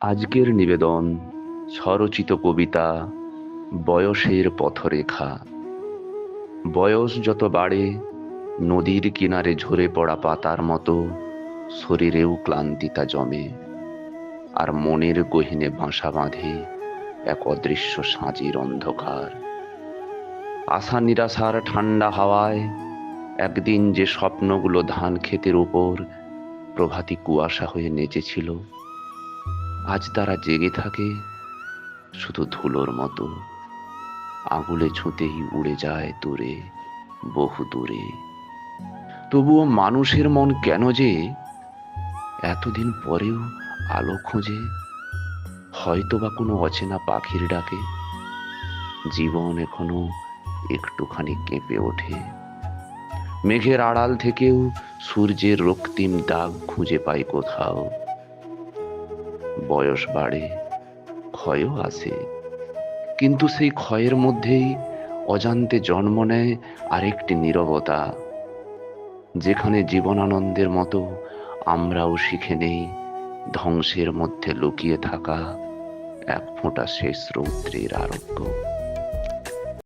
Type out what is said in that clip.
আজকের নিবেদন স্বরচিত কবিতা বয়সের পথরেখা। বয়স যত বাড়ে নদীর কিনারে ঝরে পড়া পাতার মতো শরীরেও ক্লান্তিতা জমে, আর মনের গহীনে বাসা বাঁধে এক অদৃশ্য সাঁঝের অন্ধকার। আশা নিরাশার ঠান্ডা হাওয়ায় একদিন যে স্বপ্নগুলো ধান ক্ষেতের উপর প্রভাতী কুয়াশা হয়ে নেচেছিল, আজ তারা জেগে থাকে শুধু ধুলোর মতো, আঙুলে ছুঁতেই উড়ে যায় দূরে, বহু দূরে। তবুও মানুষের মন কেন যে এতদিন পরেও আলো খোঁজে? হয়তো বা কোনো অচেনা পাখির ডাকে জীবন এখনো একটুখানি কেঁপে ওঠে। মেঘের আড়াল থেকেও সূর্যের রক্তিম দাগ খুঁজে পাই কোথাও। বয়স বাড়ে, ক্ষয়ও আসে, কিন্তু সেই ক্ষয়ের মধ্যেই অজান্তে জন্ম নেয় আরেকটি নীরবতা, যেখানে জীবনানন্দের মতো আমরাও শিখে নেই ধ্বংসের মধ্যে লুকিয়ে থাকা এক ফোঁটা শেষ রৌদ্রের আরোগ্য।